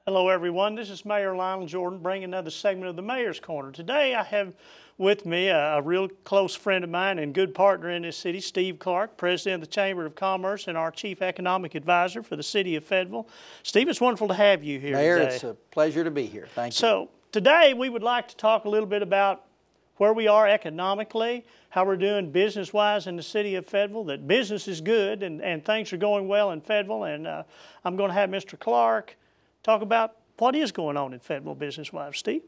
Hello everyone, this is Mayor Lionel Jordan bringing another segment of the Mayor's Corner. Today I have with me a real close friend of mine and good partner in this city, Steve Clark, President of the Chamber of Commerce and our Chief Economic Advisor for the City of Fayetteville. Steve, it's wonderful to have you here Mayor, today. it's a pleasure to be here. Thank you. So today we would like to talk a little bit about where we are economically, how we're doing business-wise in the city of Fayetteville, that business is good and things are going well in Fayetteville. And I'm going to have Mr. Clark talk about what is going on in Fayetteville business-wise. Steve?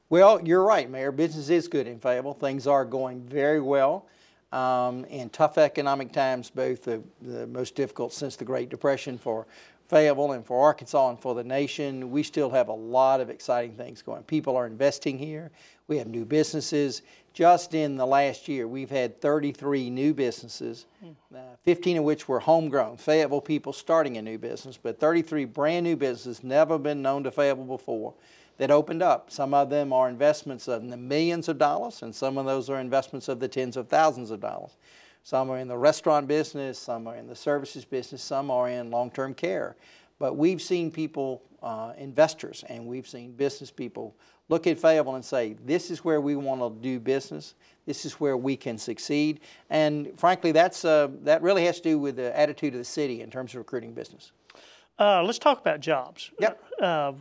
Well, you're right, Mayor. Business is good in Fayetteville. Things are going very well. In tough economic times, both the most difficult since the Great Depression for Fayetteville and for Arkansas and for the nation, we still have a lot of exciting things going. People are investing here. We have new businesses. Just in the last year, we've had 33 new businesses, 15 of which were homegrown, Fayetteville people starting a new business, but 33 brand new businesses, never been known to Fayetteville before, that opened up. Some of them are investments of the millions of dollars, and some of those are investments of the tens of thousands of dollars. Some are in the restaurant business, some are in the services business, some are in long-term care. But we've seen people, investors, and we've seen business people look at Fayetteville and say, this is where we want to do business. This is where we can succeed. And frankly, that really has to do with the attitude of the city in terms of recruiting business. Let's talk about jobs. Yep.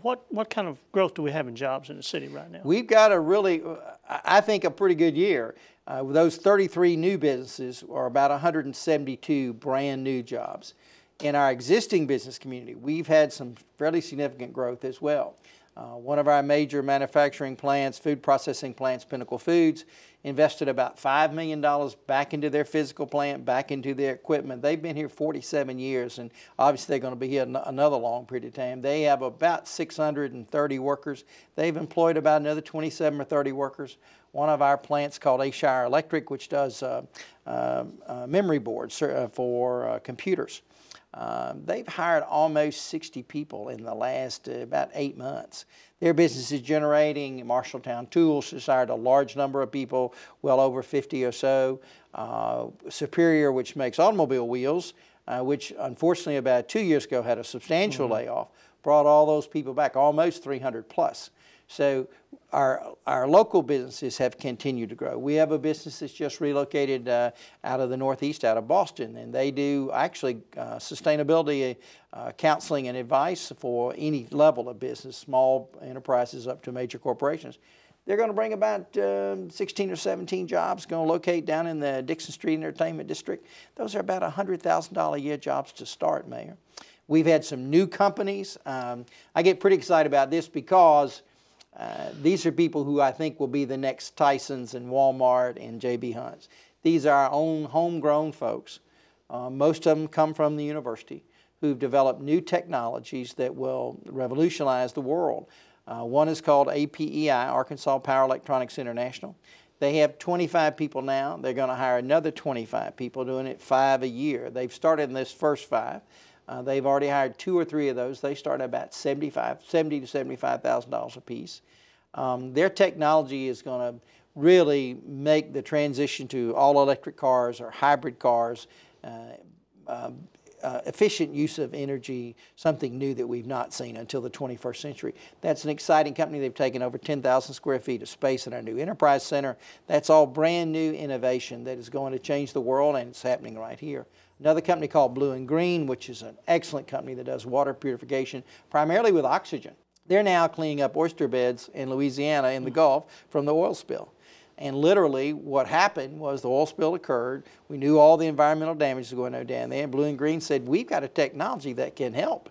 What kind of growth do we have in jobs in the city right now? We've got a really, I think, a pretty good year. Those 33 new businesses are about 172 brand new jobs. In our existing business community, we've had some fairly significant growth as well. One of our major manufacturing plants, food processing plants, Pinnacle Foods, invested about $5 million back into their physical plant, back into their equipment. They've been here 47 years, and obviously they're going to be here another long period of time. They have about 630 workers. They've employed about another 27 or 30 workers. One of our plants called Ashire Electric, which does memory boards for computers. They've hired almost 60 people in the last about 8 months. Their business is generating. Marshalltown Tools has hired a large number of people, well over 50 or so. Superior, which makes automobile wheels, which unfortunately about 2 years ago had a substantial layoff, brought all those people back, almost 300 plus. So our local businesses have continued to grow. We have a business that's just relocated out of the Northeast, out of Boston, and they do actually sustainability counseling and advice for any level of business, small enterprises up to major corporations. They're going to bring about 16 or 17 jobs, going to locate down in the Dixon Street Entertainment District. Those are about $100,000 a year jobs to start, Mayor. We've had some new companies. I get pretty excited about this because these are people who I think will be the next Tysons and Walmart and J.B. Hunt's. These are our own homegrown folks. Most of them come from the university who've developed new technologies that will revolutionize the world. One is called APEI, Arkansas Power Electronics International. They have 25 people now. They're going to hire another 25 people, doing it 5 a year. They've started in this first 5. They've already hired 2 or 3 of those. They start at about $70,000 to $75,000 a piece. Their technology is going to really make the transition to all-electric cars or hybrid cars, efficient use of energy, something new that we've not seen until the 21st century. That's an exciting company. They've taken over 10,000 square feet of space in our new enterprise center. That's all brand new innovation that is going to change the world, and it's happening right here. Another company called Blue and Green, which is an excellent company that does water purification, primarily with oxygen. They're now cleaning up oyster beds in Louisiana in the Gulf from the oil spill. And literally what happened was the oil spill occurred. We knew all the environmental damage was going on down there. And Blue and Green said, we've got a technology that can help.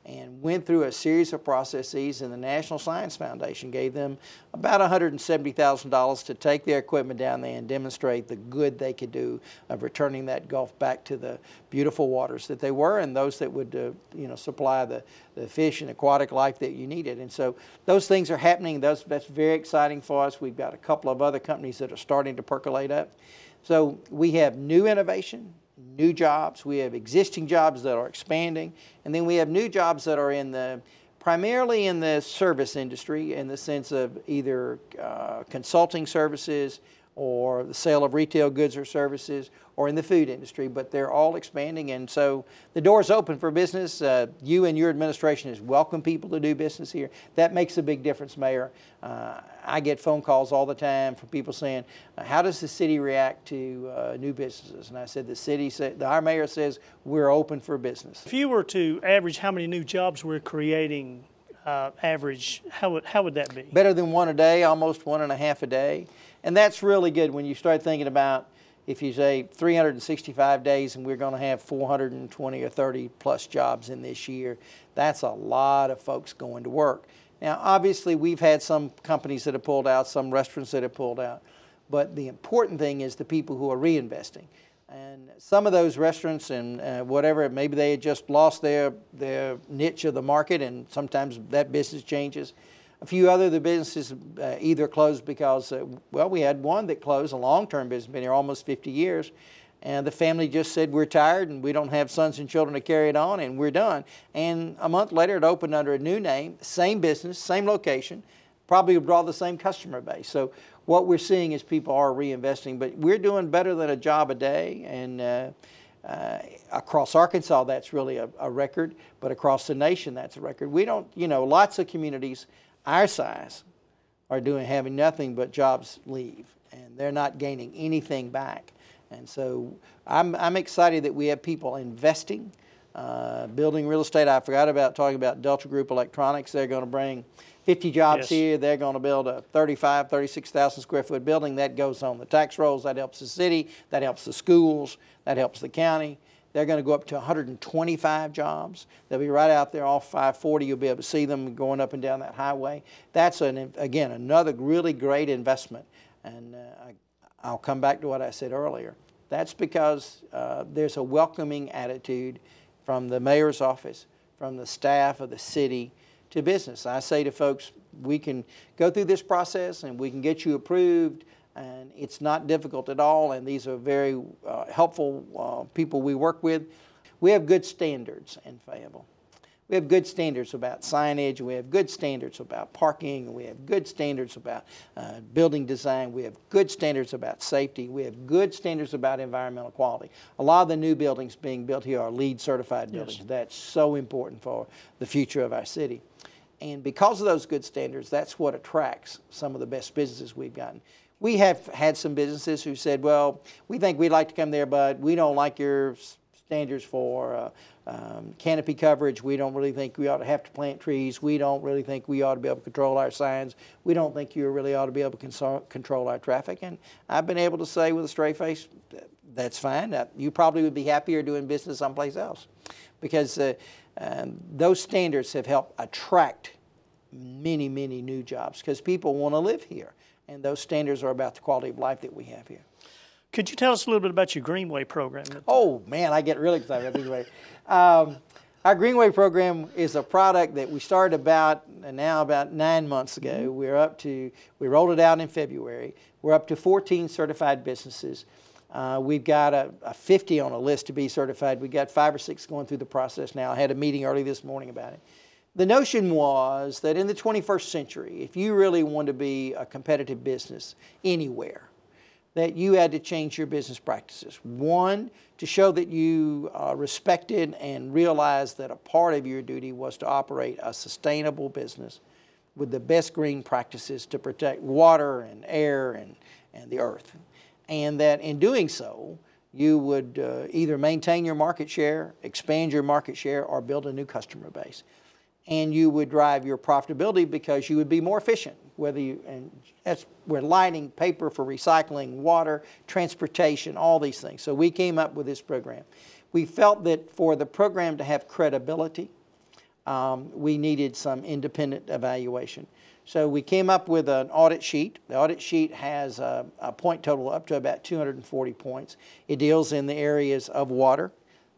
And went through a series of processes, and the National Science Foundation gave them about $170,000 to take their equipment down there and demonstrate the good they could do of returning that Gulf back to the beautiful waters that they were, and those that would supply the fish and aquatic life that you needed. And so those things are happening. That's very exciting for us. We've got a couple of other companies that are starting to percolate up. So we have new innovation, new jobs. We have existing jobs that are expanding, and then we have new jobs that are primarily in the service industry, in the sense of either consulting services or the sale of retail goods or services, or in the food industry, but they're all expanding, and so the door's open for business. You and your administration has welcomed people to do business here. That makes a big difference, Mayor. I get phone calls all the time from people saying, how does the city react to new businesses? And I said, our mayor says, we're open for business. If you were to average how many new jobs we're creating, average, how would that be? Better than one a day, almost 1.5 a day. And that's really good when you start thinking about, if you say 365 days and we're going to have 420 or 30 plus jobs in this year, that's a lot of folks going to work. Now, obviously, we've had some companies that have pulled out, some restaurants that have pulled out, but the important thing is the people who are reinvesting. And some of those restaurants and whatever, maybe they had just lost their niche of the market, and sometimes that business changes. A few other the businesses either closed because, well, we had one that closed, a long-term business, been here almost 50 years, and the family just said, we're tired and we don't have sons and children to carry it on, and we're done. And a month later, it opened under a new name, same business, same location, probably would draw the same customer base. So what we're seeing is people are reinvesting, but we're doing better than a job a day, and across Arkansas, that's really a record, but across the nation, that's a record. We don't, lots of communities our size are having nothing but jobs leave, and they're not gaining anything back. And so I'm excited that we have people investing, building real estate. I forgot about talking about Delta Group Electronics. They're going to bring 50 jobs here. They're going to build a 36,000 square foot building. That goes on the tax rolls. That helps the city. That helps the schools. That helps the county. They're going to go up to 125 jobs. They'll be right out there off 540. You'll be able to see them going up and down that highway. That's, again, another really great investment. And I'll come back to what I said earlier. That's because there's a welcoming attitude from the mayor's office, from the staff of the city to business. I say to folks, we can go through this process and we can get you approved, and it's not difficult at all, and these are very helpful people we work with. We have good standards in Fayetteville. We have good standards about signage, we have good standards about parking, we have good standards about building design, we have good standards about safety, we have good standards about environmental quality. A lot of the new buildings being built here are LEED certified buildings. Yes. That's so important for the future of our city. And because of those good standards, that's what attracts some of the best businesses we've gotten. We have had some businesses who said, well, we think we'd like to come there, but we don't like your standards for canopy coverage. We don't really think we ought to have to plant trees. We don't really think we ought to be able to control our signs. We don't think you really ought to be able to control our traffic. And I've been able to say with a straight face, that's fine. You probably would be happier doing business someplace else, because those standards have helped attract many, many new jobs, because people want to live here. And those standards are about the quality of life that we have here. Could you tell us a little bit about your Greenway program? Oh, man, I get really excited about Greenway. Our Greenway program is a product that we started about 9 months ago. We rolled it out in February. We're up to 14 certified businesses. We've got a 50 on a list to be certified. We've got 5 or 6 going through the process now. I had a meeting early this morning about it. The notion was that in the 21st century, if you really want to be a competitive business anywhere, that you had to change your business practices. One, to show that you respected and realized that a part of your duty was to operate a sustainable business with the best green practices to protect water and air and the earth. And that in doing so, you would either maintain your market share, expand your market share, or build a new customer base. And you would drive your profitability because you would be more efficient, we're lighting, paper for recycling, water, transportation, all these things. So we came up with this program. We felt that for the program to have credibility, we needed some independent evaluation. So we came up with an audit sheet. The audit sheet has a point total up to about 240 points. It deals in the areas of water,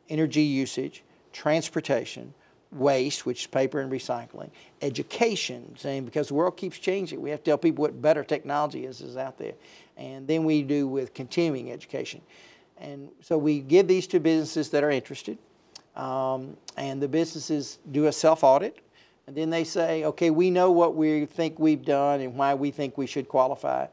energy usage, transportation, waste, which is paper and recycling, education, saying because the world keeps changing, we have to tell people what better technology is out there. And then we do with continuing education. And so we give these to businesses that are interested, and the businesses do a self-audit, and then they say, okay, we know what we think we've done and why we think we should qualify.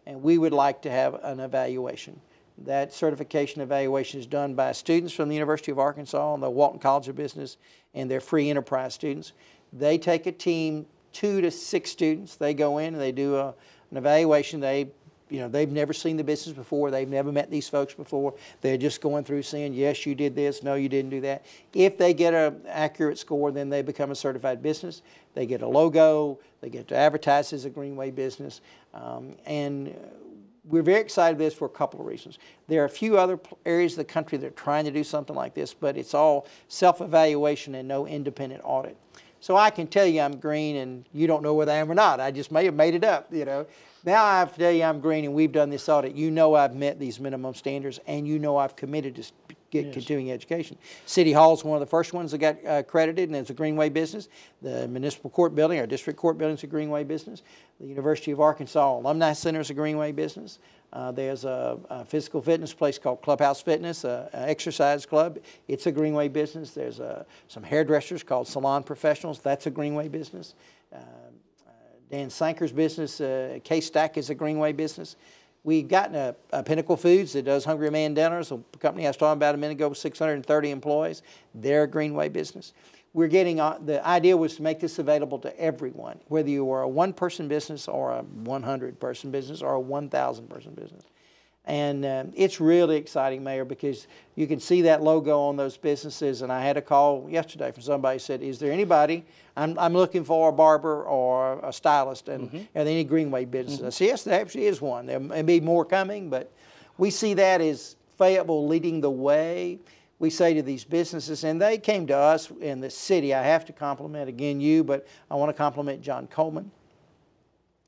and we would like to have an evaluation. That certification evaluation is done by students from the University of Arkansas and the Walton College of Business and their free enterprise students. They take a team, 2 to 6 students. They go in and they do an evaluation. They've never seen the business before. They've never met these folks before. They're just going through saying, yes, you did this. No, you didn't do that. If they get an accurate score, then they become a certified business. They get a logo. They get to advertise as a Greenway business. And we're very excited about this for a couple of reasons. There are a few other areas of the country that are trying to do something like this, but it's all self-evaluation and no independent audit. So I can tell you I'm green and you don't know whether I am or not. I just may have made it up, Now I have to tell you I'm green and we've done this audit. I've met these minimum standards and I've committed to get continuing education. City Hall is one of the first ones that got accredited, and it's a Greenway business. The Municipal Court Building, our District Court Building, is a Greenway business. The University of Arkansas Alumni Center is a Greenway business. There's a physical fitness place called Clubhouse Fitness, an exercise club. It's a Greenway business. There's some hairdressers called Salon Professionals. That's a Greenway business. Dan Sanker's business, K-Stack, is a Greenway business. We've gotten a Pinnacle Foods that does Hungry Man Dinners, a company I was talking about a minute ago with 630 employees. They're a Greenway business. We're getting, the idea was to make this available to everyone, whether you are a 1-person business or a 100-person business or a 1,000-person business. And it's really exciting, Mayor, because you can see that logo on those businesses. And I had a call yesterday from somebody who said, is there anybody, I'm looking for a barber or a stylist, and are there any Greenway businesses? I said, yes, there actually is one. There may be more coming, but we see that as Fayetteville leading the way. We say to these businesses, and they came to us in the city. I have to compliment, again, you, but I want to compliment John Coleman,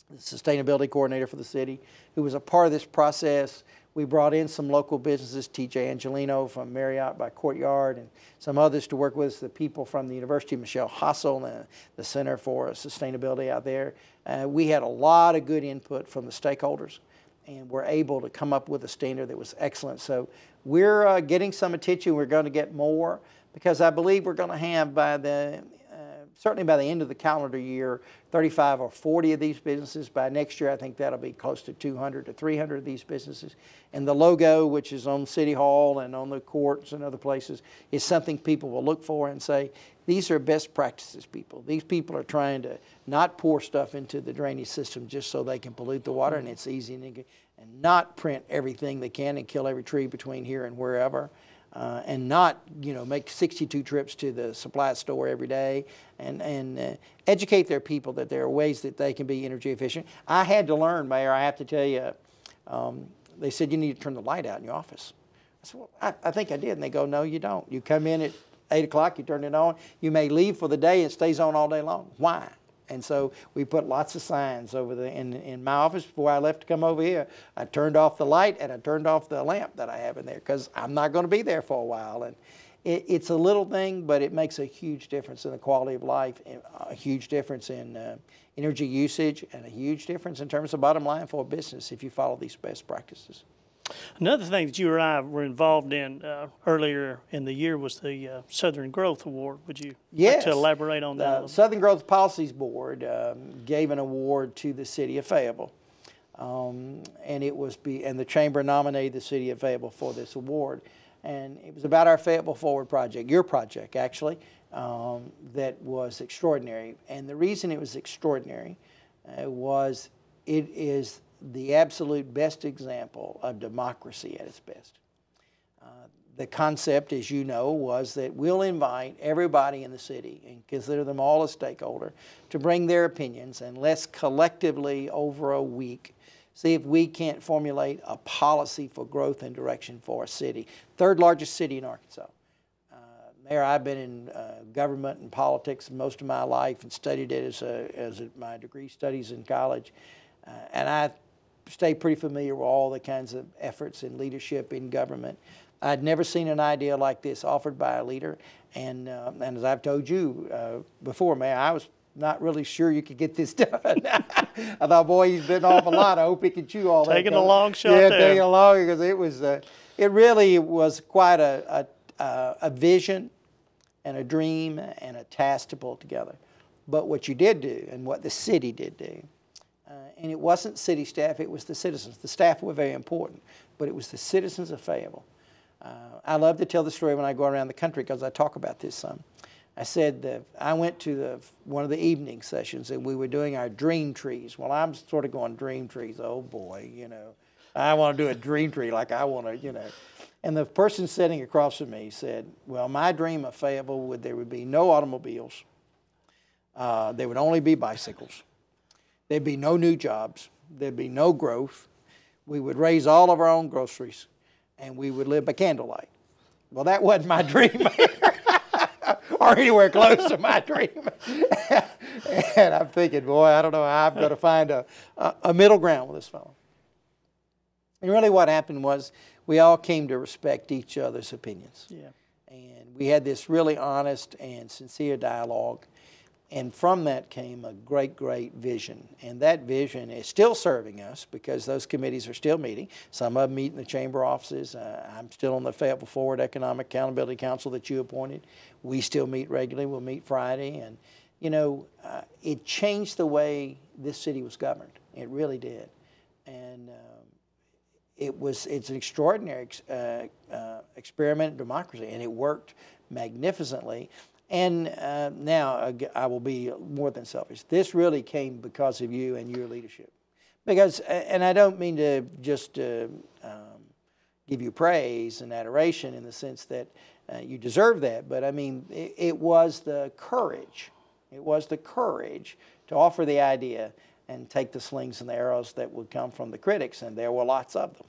the sustainability coordinator for the city, who was a part of this process. We brought in some local businesses, T.J. Angelino from Marriott by Courtyard, and some others to work with us, the people from the University, Michelle Hassel, and the Center for Sustainability out there. We had a lot of good input from the stakeholders, and we're able to come up with a standard that was excellent. So we're getting some attention. We're going to get more, because I believe we're going to have certainly by the end of the calendar year, 35 or 40 of these businesses. By next year, I think that'll be close to 200 to 300 of these businesses. And the logo, which is on City Hall and on the courts and other places, is something people will look for and say, these are best practices, people. These people are trying to not pour stuff into the drainage system just so they can pollute the water, and it's easy, and not print everything they can and kill every tree between here and wherever. And not, make 62 trips to the supply store every day, and educate their people that there are ways that they can be energy efficient. I had to learn, Mayor, I have to tell you, they said you need to turn the light out in your office. I said, well, I think I did. And they go, no, you don't. You come in at 8 o'clock, you turn it on. You may leave for the day, it stays on all day long. Why? And so we put lots of signs over in my office. Before I left to come over here, I turned off the light and I turned off the lamp that I have in there, because I'm not going to be there for a while. And it's a little thing, but it makes a huge difference in the quality of life, a huge difference in energy usage, and a huge difference in terms of bottom line for a business if you follow these best practices. Another thing that you or I were involved in earlier in the year was the Southern Growth Award. Would you like to elaborate on that? The Southern Growth Policies Board gave an award to the city of Fayetteville, and the chamber nominated the city of Fayetteville for this award. And it was about our Fayetteville Forward project, your project actually, that was extraordinary. And the reason it was extraordinary was it is the absolute best example of democracy at its best. The concept, as you know, was that we'll invite everybody in the city and consider them all a stakeholder to bring their opinions, and let's collectively over a week see if we can't formulate a policy for growth and direction for a city. Third largest city in Arkansas. Mayor, I've been in government and politics most of my life and studied it as my degree studies in college. And I stay pretty familiar with all the kinds of efforts and leadership in government. I'd never seen an idea like this offered by a leader. And as I've told you before, Mayor, I was not really sure you could get this done. I thought, boy, he's been off a lot. I hope he can chew all that. Taking a long shot there. Yeah, taking a long, because it really was quite a vision and a dream and a task to pull together. But what you did do, and what the city did do, And it wasn't city staff, it was the citizens. The staff were very important, but it was the citizens of Fayetteville. I love to tell the story when I go around the country because I talk about this some. I said I went to one of the evening sessions and we were doing our dream trees. Well, I'm sort of going, dream trees, oh boy, you know. I want to do a dream tree like I want to, you know. And the person sitting across from me said, well, my dream of Fayetteville there would be no automobiles. There would only be bicycles. There'd be no new jobs. There'd be no growth. We would raise all of our own groceries, and we would live by candlelight. Well, that wasn't my dream, or anywhere close to my dream. And I'm thinking, boy, I don't know how I'm going to find a middle ground with this fellow. And really what happened was we all came to respect each other's opinions. Yeah. And we had this really honest and sincere dialogue. And from that came a great, great vision. And that vision is still serving us because those committees are still meeting. Some of them meet in the chamber offices. I'm still on the Fayetteville Forward Economic Accountability Council that you appointed. We still meet regularly. We'll meet Friday. And, you know, it changed the way this city was governed. It really did. And it's an extraordinary experiment in democracy, and it worked magnificently. And now I will be more than selfish. This really came because of you and your leadership. Because, and I don't mean to just give you praise and adoration in the sense that you deserve that, but I mean, it was the courage. It was the courage to offer the idea and take the slings and the arrows that would come from the critics, and there were lots of them.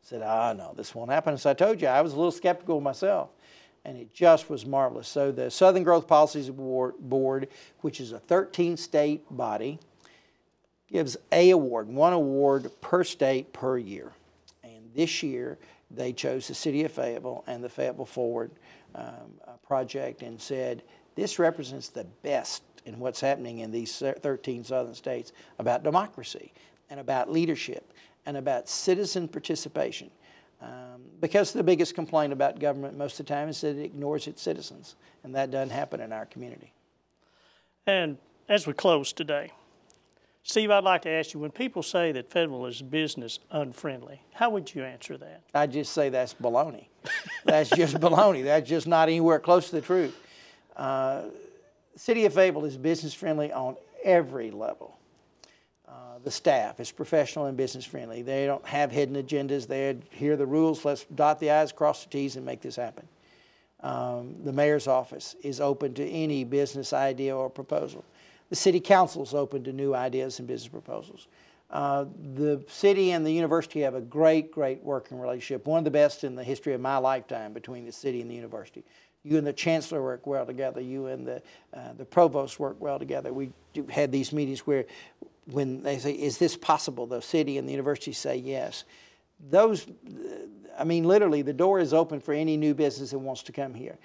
Said, no, this won't happen. So I told you, I was a little skeptical myself. And it just was marvelous. So the Southern Growth Policies Board, which is a 13-state body, gives one award per state per year. And this year, they chose the City of Fayetteville and the Fayetteville Forward project and said, this represents the best in what's happening in these 13 southern states about democracy and about leadership and about citizen participation. Because the biggest complaint about government most of the time is that it ignores its citizens, and that doesn't happen in our community. And as we close today, Steve, I'd like to ask you, when people say that Fayetteville is business unfriendly, how would you answer that? I'd just say that's baloney. That's just baloney. That's just not anywhere close to the truth. The City of Fayetteville is business friendly on every level. The staff is professional and business friendly. They don't have hidden agendas. They adhere the rules. Let's dot the I's, cross the T's, and make this happen. The mayor's office is open to any business idea or proposal. The city council is open to new ideas and business proposals. The city and the university have a great, great working relationship, one of the best in the history of my lifetime between the city and the university. You and the chancellor work well together. You and the provost work well together. We had these meetings where when they say, is this possible? The city and the university say yes. Those, I mean, literally, the door is open for any new business that wants to come here.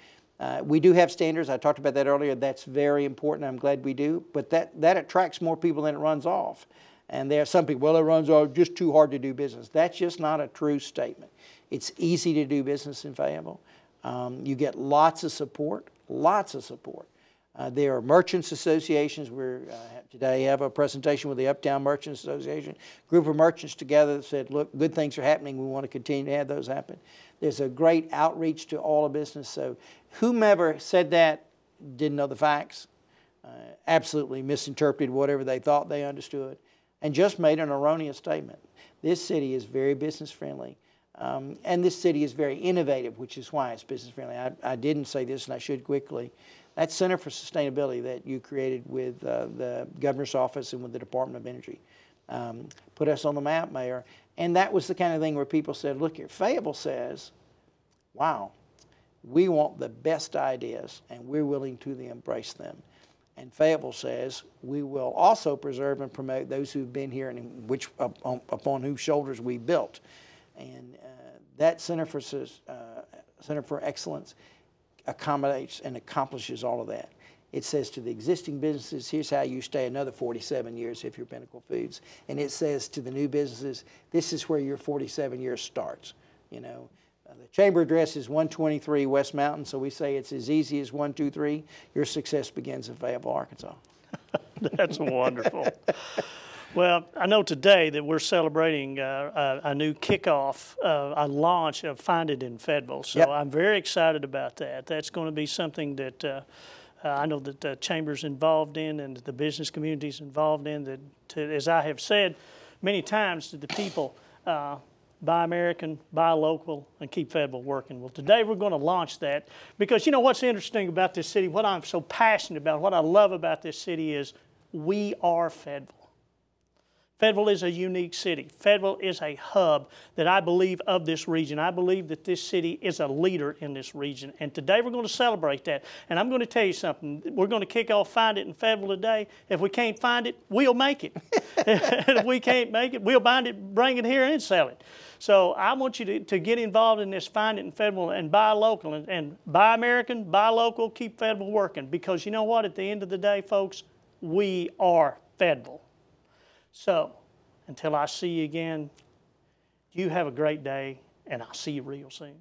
We do have standards. I talked about that earlier. That's very important. I'm glad we do. But that attracts more people than it runs off. And there are some people, well, it runs off, just too hard to do business. That's just not a true statement. It's easy to do business in Fayetteville. You get lots of support, lots of support. There are merchants associations. We today have a presentation with the Uptown Merchants Association. Group of merchants together that said, look, good things are happening. We want to continue to have those happen. There's a great outreach to all of business. So whomever said that didn't know the facts, absolutely misinterpreted whatever they thought they understood, and just made an erroneous statement. This city is very business friendly. And this city is very innovative, which is why it's business friendly. I didn't say this, and I should quickly. That Center for Sustainability that you created with the governor's office and with the Department of Energy put us on the map, Mayor. And that was the kind of thing where people said, look here, Fayetteville says, wow, we want the best ideas, and we're willing to embrace them. And Fayetteville says, we will also preserve and promote those who've been here and upon whose shoulders we built. And that Center for Excellence accommodates and accomplishes all of that. It says to the existing businesses, here's how you stay another 47 years if you're Pinnacle Foods. And it says to the new businesses, this is where your 47 years starts. You know, the chamber address is 123 West Mountain, so we say it's as easy as 123. Your success begins in Fayetteville, Arkansas. That's wonderful. Well, I know today that we're celebrating a new kickoff, a launch of Find It in Fayetteville. So Yep. I'm very excited about that. That's going to be something that I know that the Chamber's involved in and the business community's involved in. That, as I have said many times to the people, buy American, buy local, and keep Fayetteville working. Well, today we're going to launch that because you know what's interesting about this city, what I'm so passionate about, what I love about this city is we are Fayetteville. Fayetteville is a unique city. Fayetteville is a hub that I believe of this region. I believe that this city is a leader in this region. And today we're going to celebrate that. And I'm going to tell you something. We're going to kick off Find It in Fayetteville today. If we can't find it, we'll make it. If we can't make it, we'll bind it, bring it here and sell it. So I want you to get involved in this Find It in Fayetteville and buy local. And buy American, buy local, keep Fayetteville working. Because you know what? At the end of the day, folks, we are Fayetteville. So, until I see you again, you have a great day, and I'll see you real soon.